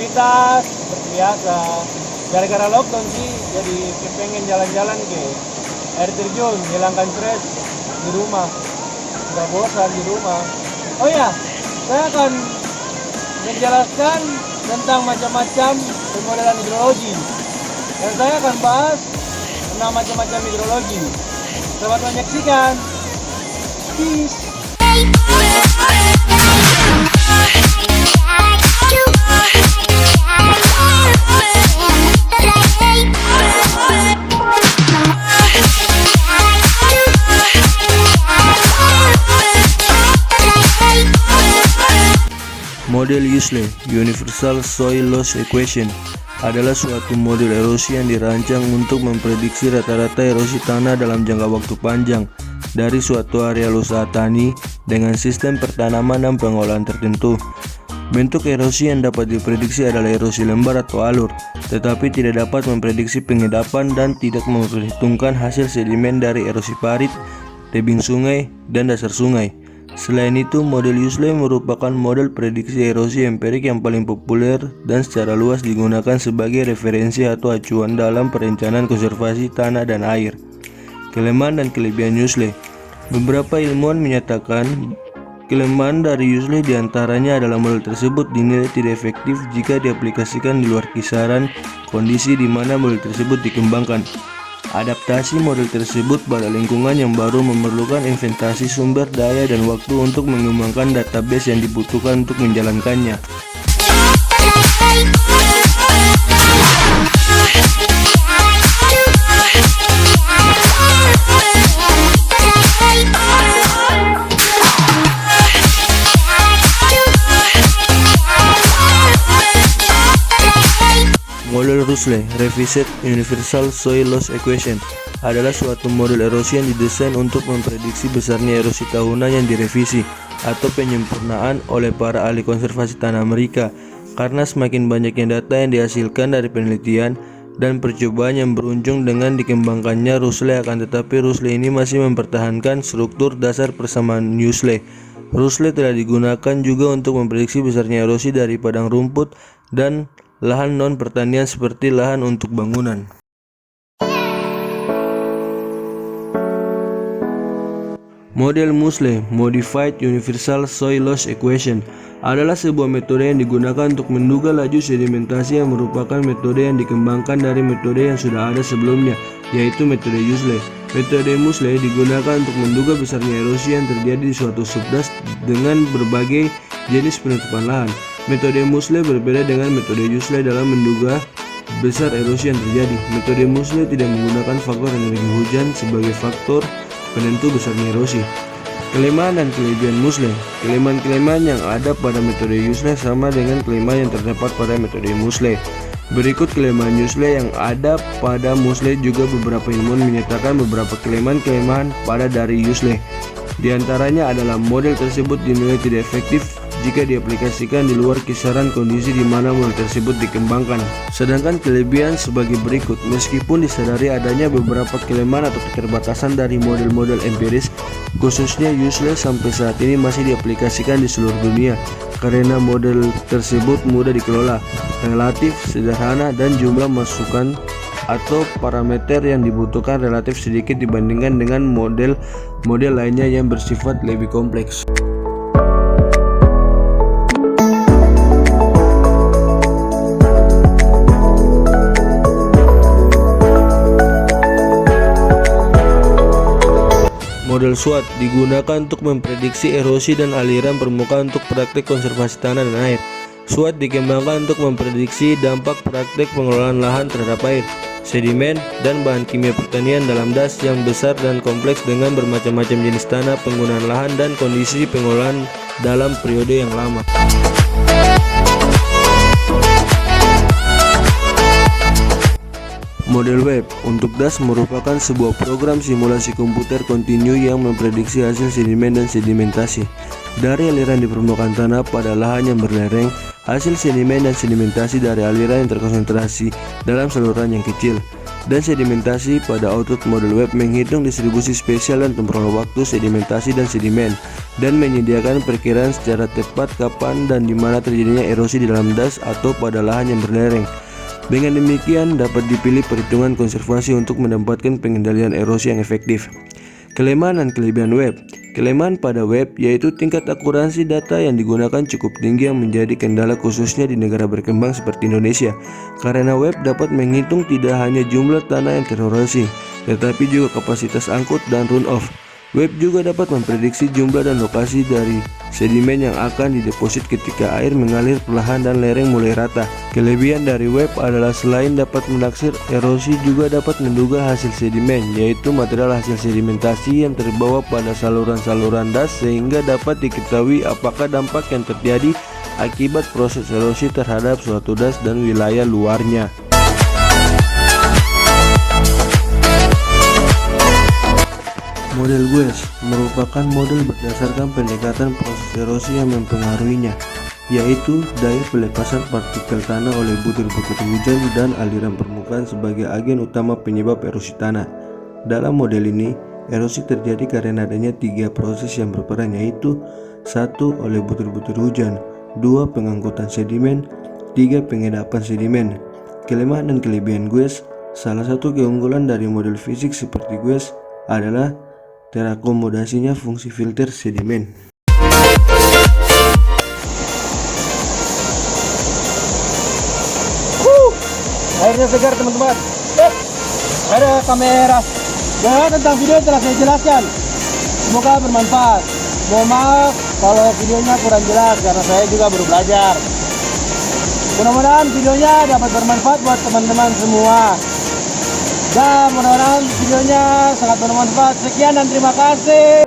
aktivitas seperti biasa. Gara-gara lockdown sih, jadi pengen jalan-jalan ke air terjun, hilangkan stres di rumah. Udah bosan di rumah. Oh ya, saya akan menjelaskan tentang macam-macam pemodelan hidrologi. Dan saya akan bahas tentang macam-macam hidrologi. Selamat menyaksikan. Peace. Model USLE (Universal Soil Loss Equation) adalah suatu model erosi yang dirancang untuk memprediksi rata-rata erosi tanah dalam jangka waktu panjang dari suatu area usaha tani dengan sistem pertanaman dan pengolahan tertentu. Bentuk erosi yang dapat diprediksi adalah erosi lembar atau alur, tetapi tidak dapat memprediksi pengendapan dan tidak memperhitungkan hasil sedimen dari erosi parit, tebing sungai, dan dasar sungai. Selain itu, model USLE merupakan model prediksi erosi empirik yang paling populer dan secara luas digunakan sebagai referensi atau acuan dalam perencanaan konservasi tanah dan air. Kelemahan dan kelebihan USLE. Beberapa ilmuwan menyatakan kelemahan dari USLE diantaranya adalah model tersebut dinilai tidak efektif jika diaplikasikan di luar kisaran kondisi di mana model tersebut dikembangkan. Adaptasi model tersebut pada lingkungan yang baru memerlukan investasi sumber daya dan waktu untuk mengembangkan database yang dibutuhkan untuk menjalankannya. Model RUSLE (Revised Universal Soil Loss Equation) adalah suatu model erosi yang didesain untuk memprediksi besarnya erosi tahunan yang direvisi atau penyempurnaan oleh para ahli konservasi tanah Amerika. Karena semakin banyaknya data yang dihasilkan dari penelitian dan percobaan yang berujung dengan dikembangkannya RUSLE, akan tetapi RUSLE ini masih mempertahankan struktur dasar persamaan USLE. RUSLE telah digunakan juga untuk memprediksi besarnya erosi dari padang rumput dan lahan non-pertanian seperti lahan untuk bangunan. Model MUSLE (Modified Universal Soil Loss Equation) adalah sebuah metode yang digunakan untuk menduga laju sedimentasi yang merupakan metode yang dikembangkan dari metode yang sudah ada sebelumnya, yaitu metode USLE. Metode MUSLE digunakan untuk menduga besarnya erosi yang terjadi di suatu subdas dengan berbagai jenis penutupan lahan. Metode MUSLE berbeda dengan metode USLE dalam menduga besar erosi yang terjadi. Metode MUSLE tidak menggunakan faktor energi hujan sebagai faktor penentu besarnya erosi. Kelemahan dan kelebihan MUSLE. Kelemahan-kelemahan yang ada pada metode USLE sama dengan kelemahan yang terdapat pada metode MUSLE. Berikut kelemahan USLE yang ada pada MUSLE. Juga beberapa ilmuwan menyatakan beberapa kelemahan-kelemahan pada dari USLE. Di antaranya adalah model tersebut dinilai tidak efektif jika diaplikasikan di luar kisaran kondisi di mana model tersebut dikembangkan. Sedangkan kelebihan sebagai berikut. Meskipun disadari adanya beberapa kelemahan atau keterbatasan dari model-model empiris, khususnya USLE sampai saat ini masih diaplikasikan di seluruh dunia karena model tersebut mudah dikelola, relatif sederhana, dan jumlah masukan atau parameter yang dibutuhkan relatif sedikit dibandingkan dengan model-model lainnya yang bersifat lebih kompleks. Model SWOT digunakan untuk memprediksi erosi dan aliran permukaan untuk praktik konservasi tanah dan air. SWOT dikembangkan untuk memprediksi dampak praktik pengelolaan lahan terhadap air, sedimen, dan bahan kimia pertanian dalam das yang besar dan kompleks dengan bermacam-macam jenis tanah, penggunaan lahan, dan kondisi pengolahan dalam periode yang lama. Model web untuk DAS merupakan sebuah program simulasi komputer kontinu yang memprediksi hasil sedimen dan sedimentasi dari aliran di permukaan tanah pada lahan yang berlereng, hasil sedimen dan sedimentasi dari aliran yang terkonsentrasi dalam saluran yang kecil, dan sedimentasi. Pada output model web menghitung distribusi spesial dan temporal waktu sedimentasi dan sedimen, dan menyediakan perkiraan secara tepat kapan dan di mana terjadinya erosi di dalam DAS atau pada lahan yang berlereng. Dengan demikian dapat dipilih perhitungan konservasi untuk mendapatkan pengendalian erosi yang efektif. Kelemahan dan kelebihan web. Kelemahan pada web yaitu tingkat akurasi data yang digunakan cukup tinggi yang menjadi kendala khususnya di negara berkembang seperti Indonesia, karena web dapat menghitung tidak hanya jumlah tanah yang tererosi, tetapi juga kapasitas angkut dan runoff. Web juga dapat memprediksi jumlah dan lokasi dari sedimen yang akan dideposit ketika air mengalir perlahan dan lereng mulai rata. Kelebihan dari web adalah selain dapat menaksir erosi, juga dapat menduga hasil sedimen, yaitu material hasil sedimentasi yang terbawa pada saluran-saluran DAS, sehingga dapat diketahui apakah dampak yang terjadi akibat proses erosi terhadap suatu DAS dan wilayah luarnya. Model GUES merupakan model berdasarkan pendekatan proses erosi yang mempengaruhinya, yaitu daya pelepasan partikel tanah oleh butir-butir hujan dan aliran permukaan sebagai agen utama penyebab erosi tanah. Dalam model ini, erosi terjadi karena adanya 3 proses yang berperan, yaitu 1. Oleh butir-butir hujan, 2. Pengangkutan sedimen, 3. Pengendapan sedimen. Kelemahan dan kelebihan GUES. Salah satu keunggulan dari model fisik seperti GUES adalah terakomodasinya fungsi filter sedimen. Airnya segar teman-teman. Ada kamera. Ya, tentang video telah saya jelaskan. Semoga bermanfaat. Mohon maaf kalau videonya kurang jelas karena saya juga baru belajar. Mudah-mudahan videonya dapat bermanfaat buat teman-teman semua. Dan mudah-mudahan videonya sangat bermanfaat. Sekian dan terima kasih.